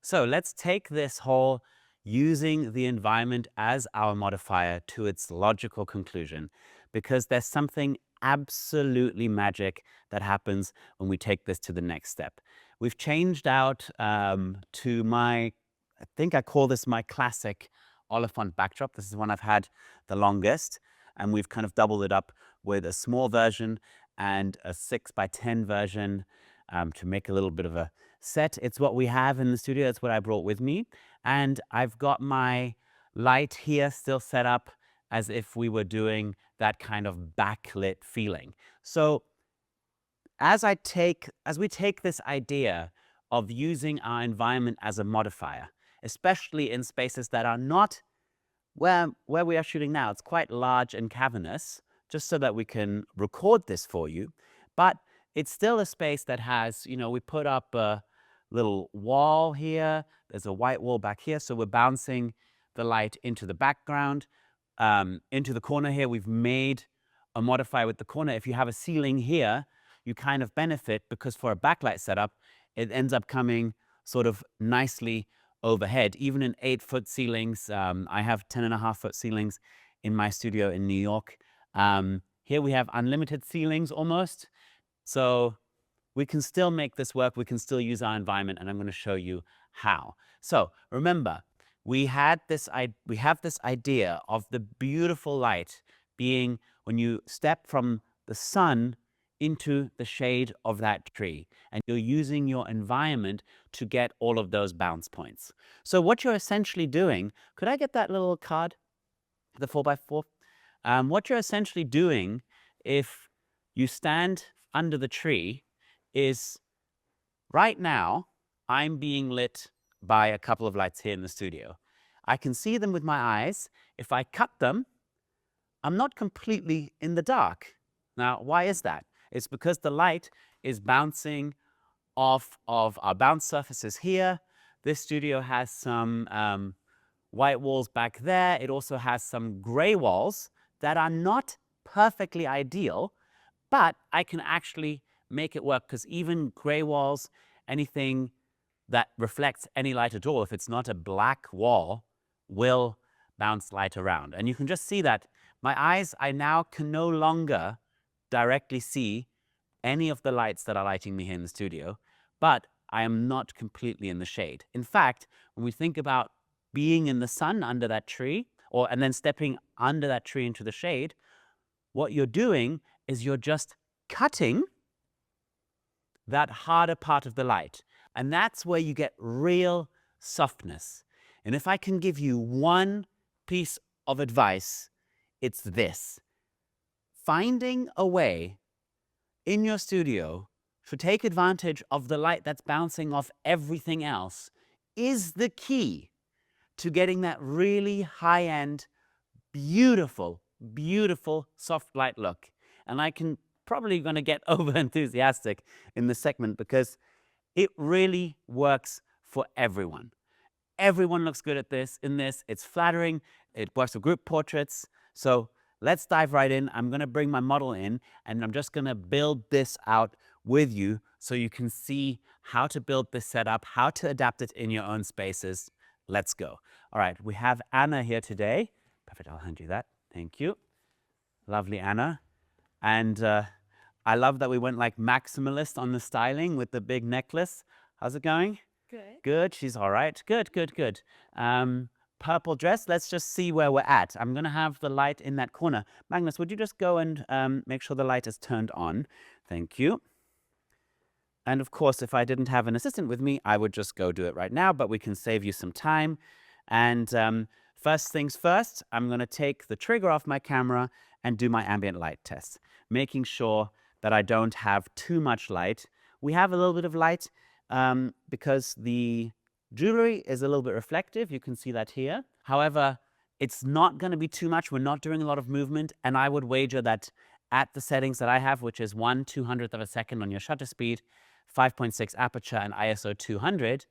So let's take this whole using the environment as our modifier to its logical conclusion, because there's something absolutely magic that happens when we take this to the next step. We've changed out to I think I call this my classic Oliphant backdrop. This is one I've had the longest, and we've kind of doubled it up with a small version and a 6x10 version to make a little bit of a set. It's what we have in the studio. It's what I brought with me. And I've got my light here still set up as if we were doing that kind of backlit feeling. So as we take this idea of using our environment as a modifier, especially in spaces that are not where we are shooting now, it's quite large and cavernous, just so that we can record this for you. But it's still a space that has, we put up a little wall here. There's a white wall back here. So we're bouncing the light into the background, into the corner here. We've made a modifier with the corner. If you have a ceiling here, you kind of benefit because for a backlight setup, it ends up coming sort of nicely overhead. Even in 8-foot ceilings, I have 10.5-foot ceilings in my studio in New York. Here we have unlimited ceilings almost. So we can still make this work. We can still use our environment, and I'm going to show you how. So remember, we have this idea of the beautiful light being when you step from the sun into the shade of that tree, and you're using your environment to get all of those bounce points. So what you're essentially doing, could I get that little card, the 4x4? What you're essentially doing if you stand under the tree is right now I'm being lit by a couple of lights here in the studio. I can see them with my eyes. If I cut them, I'm not completely in the dark. Now, why is that? It's because the light is bouncing off of our bounce surfaces here. This studio has some white walls back there. It also has some gray walls that are not perfectly ideal, but I can actually make it work because even gray walls, anything that reflects any light at all, if it's not a black wall, will bounce light around. And you can just see that my eyes, I now can no longer directly see any of the lights that are lighting me here in the studio, but I am not completely in the shade. In fact, when we think about being in the sun under that tree, and then stepping under that tree into the shade, what you're doing is you're just cutting that harder part of the light. And that's where you get real softness. And if I can give you one piece of advice, it's this. Finding a way in your studio to take advantage of the light that's bouncing off everything else is the key to getting that really high-end, beautiful, beautiful soft light look. And I can probably going to get over enthusiastic in this segment because it really works for everyone. Everyone looks good at this. It's flattering. It works for group portraits. So let's dive right in. I'm going to bring my model in, and I'm just going to build this out with you so you can see how to build this setup, how to adapt it in your own spaces. Let's go. All right, we have Anna here today. Perfect, I'll hand you that. Thank you. Lovely Anna. And I love that we went like maximalist on the styling with the big necklace. How's it going? Good. Good, she's all right. Good, good, good. Purple dress, let's just see where we're at. I'm gonna have the light in that corner. Magnus, would you just go and make sure the light is turned on? Thank you. And of course, if I didn't have an assistant with me, I would just go do it right now, but we can save you some time. And first things first, I'm gonna take the trigger off my camera and do my ambient light test, making sure that I don't have too much light. We have a little bit of light because the jewelry is a little bit reflective. You can see that here. However, it's not going to be too much. We're not doing a lot of movement. And I would wager that at the settings that I have, which is 1/200th of a second on your shutter speed, 5.6 aperture, and ISO 200,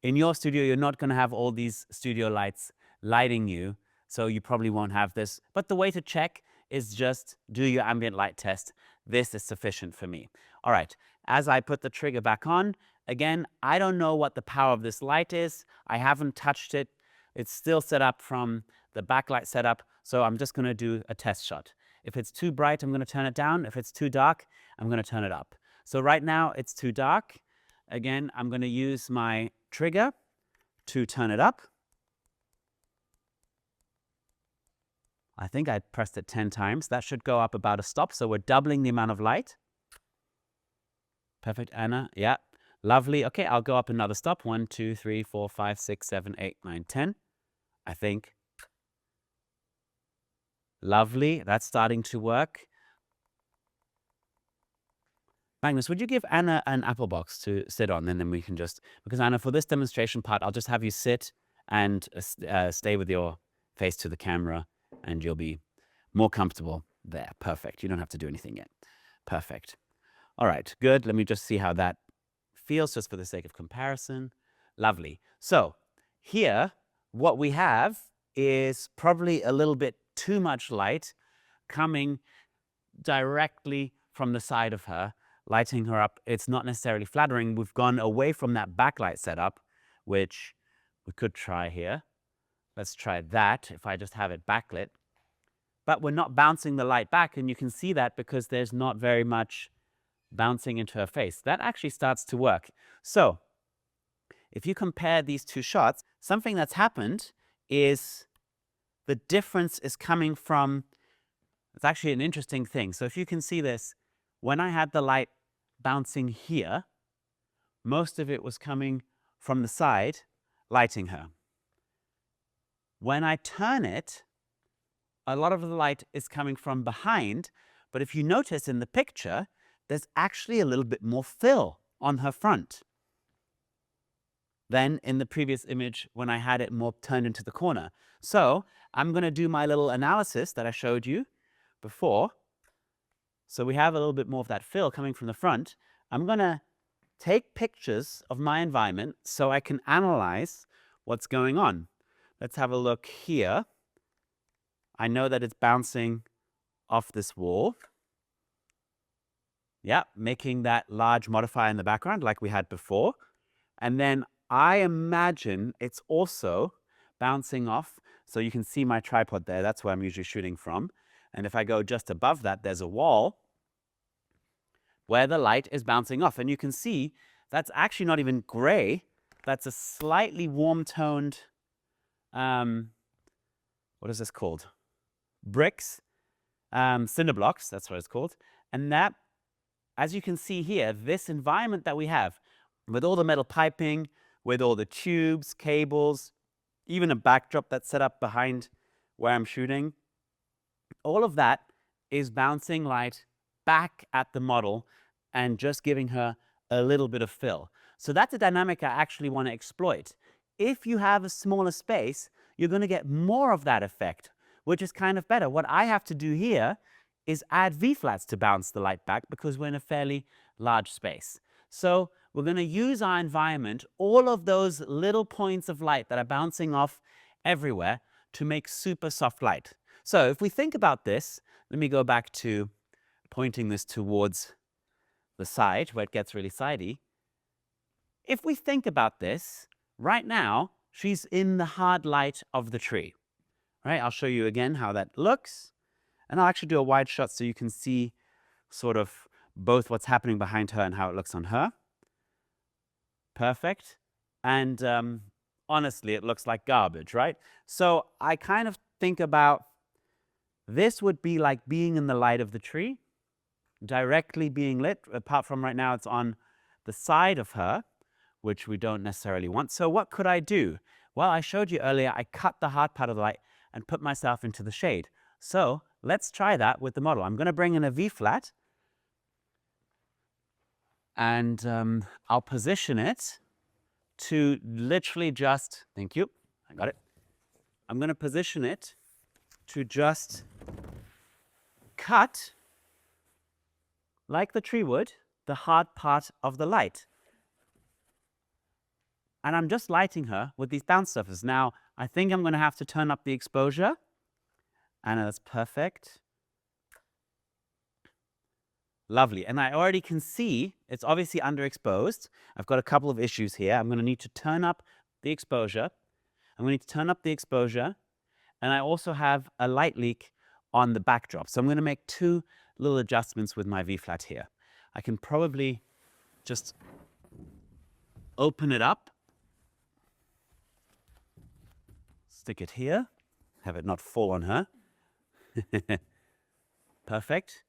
in your studio, you're not going to have all these studio lights lighting you. So you probably won't have this. But the way to check is just do your ambient light test. This is sufficient for me. All right, as I put the trigger back on, Again, I don't know what the power of this light is. I haven't touched it. It's still set up from the backlight setup, so I'm just going to do a test shot. If it's too bright, I'm going to turn it down. If it's too dark, I'm going to turn it up. So right now, it's too dark. Again, I'm going to use my trigger to turn it up. I think I pressed it 10 times. That should go up about a stop, so we're doubling the amount of light. Perfect, Anna. Yeah, lovely. Okay, I'll go up another stop. 1, 2, 3, 4, 5, 6, 7, 8, 9, 10. I think. Lovely. That's starting to work. Magnus, would you give Anna an apple box to sit on, and then we can just, because Anna, for this demonstration part, I'll just have you sit and stay with your face to the camera, and you'll be more comfortable there. Perfect. You don't have to do anything yet. Perfect. All right, good. Let me just see how that feels, just for the sake of comparison. Lovely. So here, what we have is probably a little bit too much light coming directly from the side of her, lighting her up. It's not necessarily flattering. We've gone away from that backlight setup, which we could try here. Let's try that if I just have it backlit. But we're not bouncing the light back, and you can see that because there's not very much bouncing into her face. That actually starts to work. So if you compare these two shots, something that's happened is the difference is coming from, it's actually an interesting thing. So if you can see this, when I had the light bouncing here, most of it was coming from the side, lighting her. When I turn it, a lot of the light is coming from behind, but if you notice in the picture, there's actually a little bit more fill on her front than in the previous image when I had it more turned into the corner. So I'm going to do my little analysis that I showed you before. So we have a little bit more of that fill coming from the front. I'm going to take pictures of my environment so I can analyze what's going on. Let's have a look here. I know that it's bouncing off this wall. Yeah, making that large modifier in the background like we had before. And then I imagine it's also bouncing off. So you can see my tripod there. That's where I'm usually shooting from. And if I go just above that, there's a wall where the light is bouncing off. And you can see that's actually not even gray. That's a slightly warm-toned, what is this called? Bricks, cinder blocks, that's what it's called. And that, as you can see here, this environment that we have, with all the metal piping, with all the tubes, cables, even a backdrop that's set up behind where I'm shooting, all of that is bouncing light back at the model and just giving her a little bit of fill. So that's a dynamic I actually want to exploit. If you have a smaller space, you're going to get more of that effect, which is kind of better. What I have to do here is add V-flats to bounce the light back because we're in a fairly large space. So we're going to use our environment, all of those little points of light that are bouncing off everywhere, to make super soft light. So if we think about this, let me go back to pointing this towards the side where it gets really sidey. If we think about this, right now, she's in the hard light of the tree. Right? I'll show you again how that looks. And I'll actually do a wide shot so you can see sort of both what's happening behind her and how it looks on her. Perfect. And honestly, it looks like garbage, right? So I kind of think about this would be like being in the light of the tree, directly being lit, apart from right now it's on the side of her, which we don't necessarily want. So what could I do? Well, I showed you earlier, I cut the hard part of the light and put myself into the shade. So let's try that with the model. I'm going to bring in a V-flat, and I'll position it to literally just, thank you, I got it. I'm going to position it to just cut, like the tree would, the hard part of the light. And I'm just lighting her with these bounce surfaces. Now, I think I'm going to have to turn up the exposure. And that's perfect. Lovely. And I already can see it's obviously underexposed. I've got a couple of issues here. I'm going to need to turn up the exposure. I'm going to need to turn up the exposure. And I also have a light leak on the backdrop. So I'm going to make two little adjustments with my V-flat here. I can probably just open it up, stick it here, have it not fall on her. Perfect.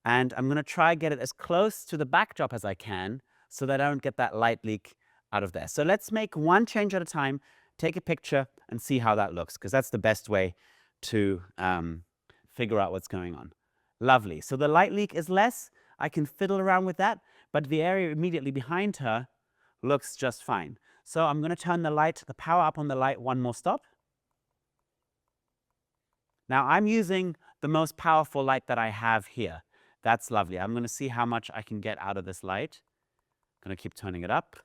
And I'm going to try get it as close to the backdrop as I can so that I don't get that light leak out of there. So let's make one change at a time, take a picture and see how that looks, because that's the best way to figure out what's going on. Lovely. So the light leak is less. I can fiddle around with that, but the area immediately behind her looks just fine. So I'm going to turn the power up on the light one more stop. Now I'm using the most powerful light that I have here. That's lovely. I'm going to see how much I can get out of this light. I'm going to keep turning it up.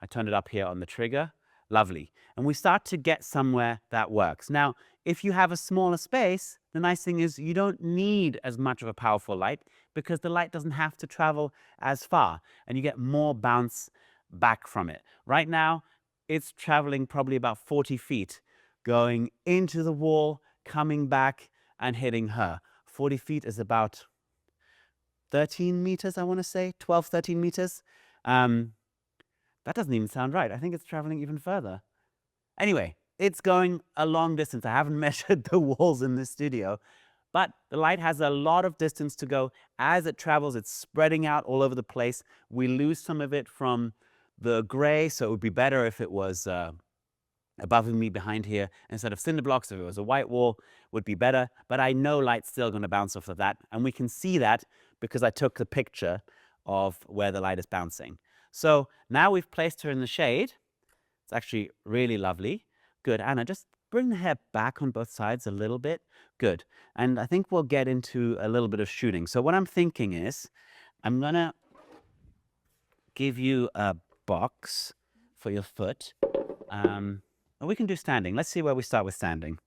I turned it up here on the trigger. Lovely. And we start to get somewhere that works. Now, if you have a smaller space, the nice thing is you don't need as much of a powerful light because the light doesn't have to travel as far and you get more bounce back from it. Right now, it's traveling probably about 40 feet, going into the wall, coming back and hitting her. 40 feet is about 13 meters, I want to say, 12, 13 meters. That doesn't even sound right. I think it's traveling even further. Anyway, it's going a long distance. I haven't measured the walls in this studio, but the light has a lot of distance to go. As it travels, it's spreading out all over the place. We lose some of it from the gray, so it would be better if it was above me behind here instead of cinder blocks. If it was a white wall, would be better. But I know light's still going to bounce off of that, and we can see that because I took the picture of where the light is bouncing. So now we've placed her in the shade. It's actually really lovely. Good. Anna, just bring the hair back on both sides a little bit. Good. And I think we'll get into a little bit of shooting. So what I'm thinking is I'm going to give you a box for your foot. And we can do standing. Let's see where we start with standing.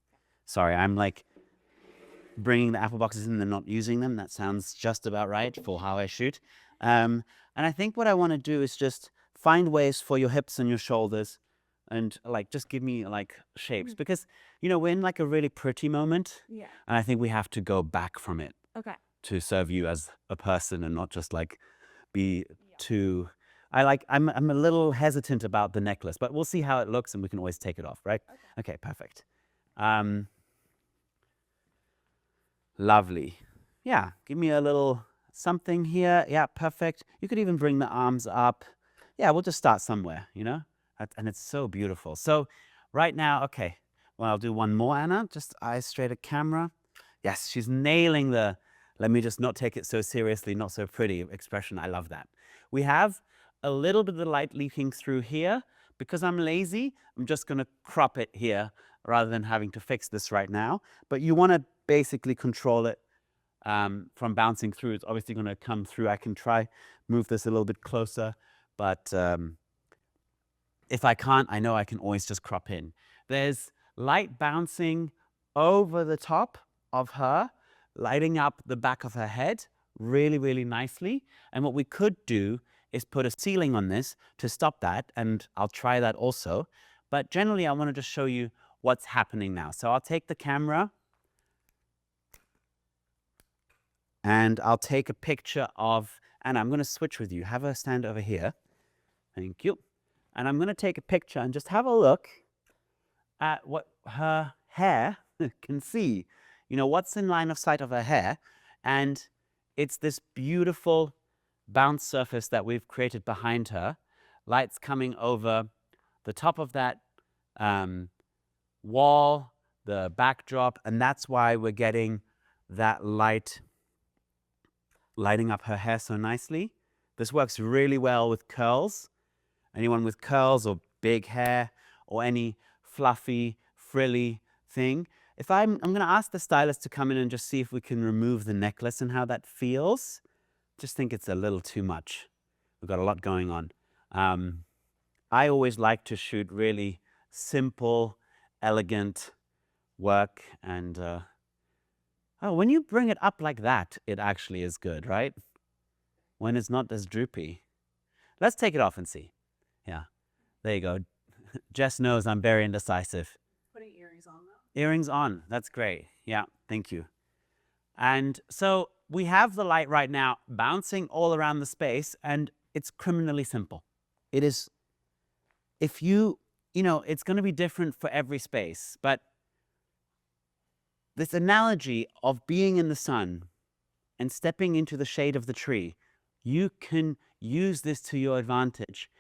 Sorry, I'm like bringing the apple boxes in and not using them. That sounds just about right for how I shoot. And I think what I want to do is just find ways for your hips and your shoulders and like just give me like shapes because, you know, we're in like a really pretty moment. Yeah. And I think we have to go back from it Okay. to serve you as a person and not just like be too... I'm a little hesitant about the necklace, but we'll see how it looks and we can always take it off, right? Okay, perfect. Lovely. Yeah, give me a little something here. Yeah, perfect. You could even bring the arms up. Yeah, we'll just start somewhere, you know? And it's so beautiful. So right now, okay, well, I'll do one more, Anna. Just eyes straight at camera. Yes, she's nailing the, let me just not take it so seriously, not so pretty expression. I love that. We have a little bit of the light leaking through here. Because I'm lazy, I'm just going to crop it here rather than having to fix this right now. But you want to basically control it from bouncing through. It's obviously going to come through. I can try move this a little bit closer, but if I can't, I know I can always just crop in. There's light bouncing over the top of her, lighting up the back of her head really, really nicely. And what we could do is put a ceiling on this to stop that, and I'll try that also. But generally, I want to just show you what's happening now. So I'll take the camera, and I'll take a picture of, and I'm going to switch with you. Have her stand over here. Thank you. And I'm going to take a picture and just have a look at what her hair can see. You know, what's in line of sight of her hair. And it's this beautiful bounce surface that we've created behind her. Light's coming over the top of that wall, the backdrop, and that's why we're getting that light lighting up her hair so nicely. This works really well with curls. Anyone with curls or big hair or any fluffy, frilly thing. If I'm going to ask the stylist to come in and just see if we can remove the necklace and how that feels. Just think it's a little too much. We've got a lot going on. I always like to shoot really simple, elegant work. And oh, when you bring it up like that, it actually is good, right? when it's not as droopy. Let's take it off and see. Yeah, there you go. Jess knows I'm very indecisive. Putting earrings on though. Earrings on, that's great. Yeah, thank you. And so we have the light right now bouncing all around the space, and it's criminally simple. It is, if you know, it's going to be different for every space, but this analogy of being in the sun and stepping into the shade of the tree, you can use this to your advantage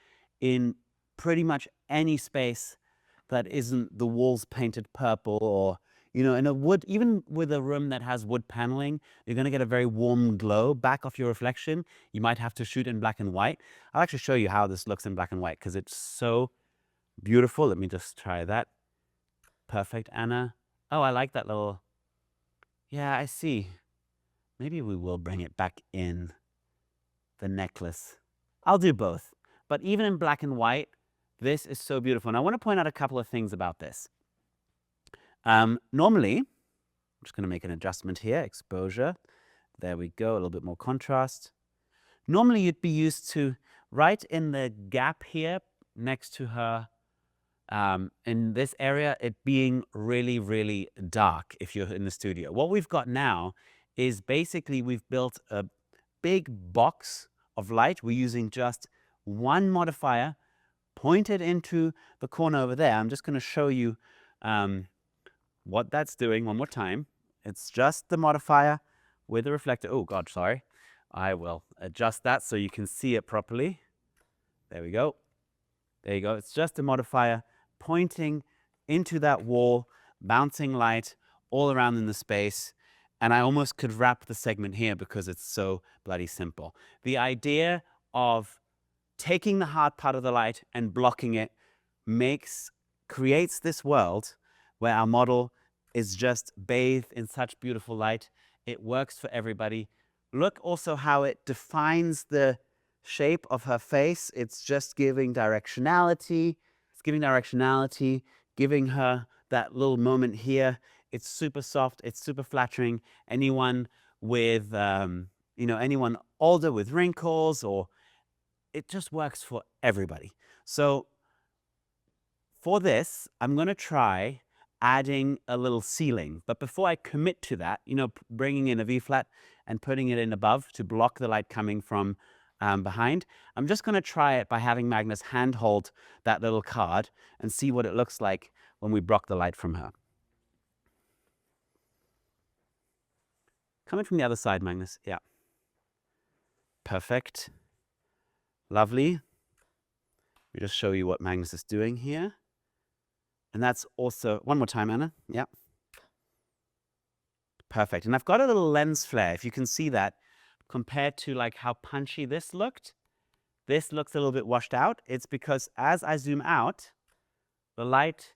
in pretty much any space that isn't the walls painted purple, or, you know, in a wood, even with a room that has wood paneling, you're going to get a very warm glow back off your reflection. You might have to shoot in black and white. I'll actually show you how this looks in black and white because it's so beautiful. Let me just try that. Perfect, Anna. Oh, I like that little, yeah, I see. Maybe we will bring it back in the necklace. I'll do both. But even in black and white, this is so beautiful. And I want to point out a couple of things about this. Normally, I'm just going to make an adjustment here, exposure. There we go, a little bit more contrast. Normally, you'd be used to right in the gap here next to her, in this area, it being really, really dark if you're in the studio. What we've got now is basically we've built a big box of light. We're using just one modifier pointed into the corner over there. I'm just going to show you what that's doing one more time. It's just the modifier with the reflector. Oh, God, sorry. I will adjust that so you can see it properly. There we go. There you go. It's just a modifier pointing into that wall, bouncing light all around in the space. And I almost could wrap the segment here because it's so bloody simple. The idea of taking the hard part of the light and blocking it creates this world where our model is just bathed in such beautiful light. It works for everybody. Look also how it defines the shape of her face. It's just giving directionality. It's giving directionality, giving her that little moment here. It's super soft. It's super flattering. Anyone with, anyone older with wrinkles, or it just works for everybody. So for this, I'm going to try adding a little ceiling. But before I commit to that, bringing in a V-flat and putting it in above to block the light coming from behind, I'm just going to try it by having Magnus handhold that little card and see what it looks like when we block the light from her. Coming from the other side, Magnus. Yeah. Perfect. Lovely. Let me just show you what Magnus is doing here. And that's also, one more time, Anna. Yeah. Perfect. And I've got a little lens flare, if you can see that, compared to like how punchy this looked. This looks a little bit washed out. It's because as I zoom out, the light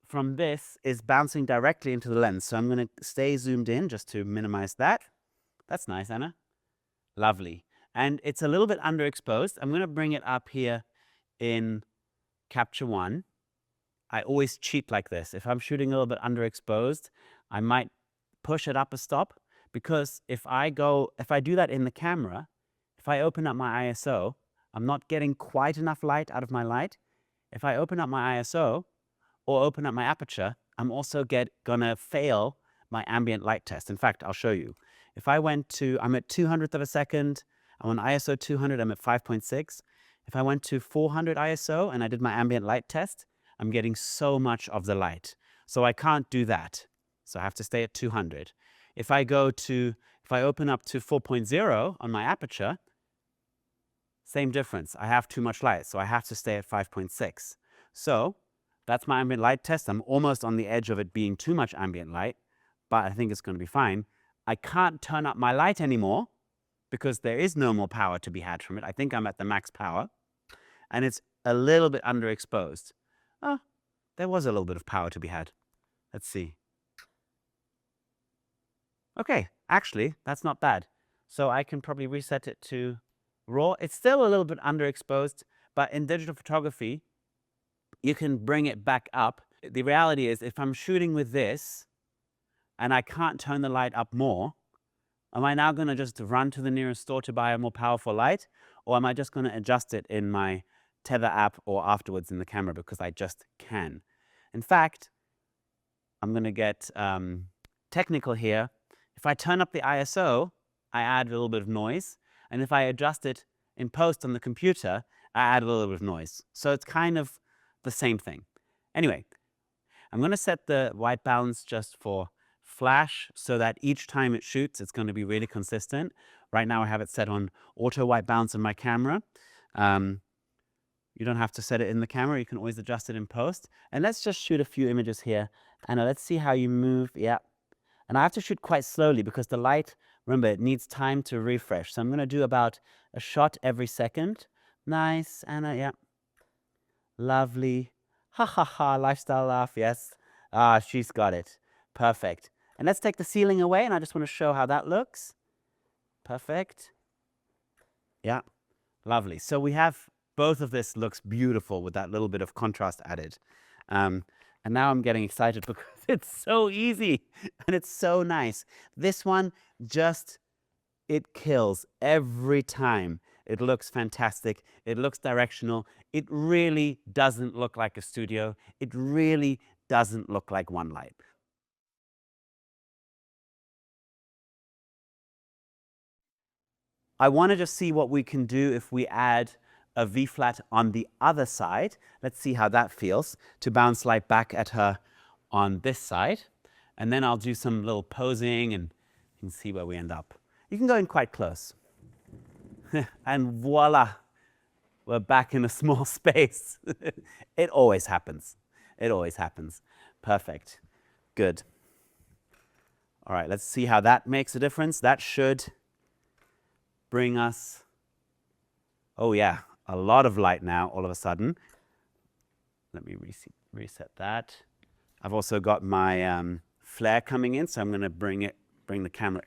from this is bouncing directly into the lens. So I'm going to stay zoomed in just to minimize that. That's nice, Anna. Lovely. And it's a little bit underexposed. I'm going to bring it up here in Capture One. I always cheat like this. If I'm shooting a little bit underexposed, I might push it up a stop, because if I do that in the camera, if I open up my ISO, I'm not getting quite enough light out of my light. If I open up my ISO or open up my aperture, I'm also gonna fail my ambient light test. In fact, I'll show you. If I went to, I'm at 200th of a second, I'm on ISO 200, I'm at 5.6. If I went to 400 ISO and I did my ambient light test, I'm getting so much of the light. So I can't do that. So I have to stay at 200. If I open up to 4.0 on my aperture, same difference. I have too much light, so I have to stay at 5.6. So that's my ambient light test. I'm almost on the edge of it being too much ambient light, but I think it's going to be fine. I can't turn up my light anymore because there is no more power to be had from it. I think I'm at the max power, and it's a little bit underexposed. Oh, there was a little bit of power to be had. Let's see. Okay, actually, that's not bad. So I can probably reset it to RAW. It's still a little bit underexposed, but in digital photography, you can bring it back up. The reality is, if I'm shooting with this and I can't turn the light up more, Am I now going to just run to the nearest store to buy a more powerful light? Or am I just going to adjust it in my Tether app or afterwards in the camera because I just can? In fact, I'm going to get technical here. If I turn up the ISO, I add a little bit of noise. And if I adjust it in post on the computer, I add a little bit of noise. So it's kind of the same thing. Anyway, I'm going to set the white balance just for flash so that each time it shoots, it's going to be really consistent. Right now I have it set on auto white balance in my camera. You don't have to set it in the camera. You can always adjust it in post. And let's just shoot a few images here. And let's see how you move. Yeah. And I have to shoot quite slowly because the light, remember, it needs time to refresh. So I'm going to do about a shot every second. Nice, Anna, yeah. Lovely. Ha ha ha, lifestyle laugh, yes. Ah, she's got it. Perfect. And let's take the ceiling away, and I just want to show how that looks. Perfect. Yeah, lovely. So we have both of this looks beautiful with that little bit of contrast added. And now I'm getting excited because it's so easy and it's so nice. This one just, it kills every time. It looks fantastic. It looks directional. It really doesn't look like a studio. It really doesn't look like one light. I want to just see what we can do if we add a V-flat on the other side. Let's see how that feels to bounce light back at her on this side. And then I'll do some little posing and you can see where we end up. You can go in quite close. And voila, we're back in a small space. It always happens. It always happens. Perfect. Good. All right, let's see how that makes a difference. That should bring us, oh yeah, a lot of light now all of a sudden. Let me reset that. I've also got my flare coming in, so I'm going to bring the camera in.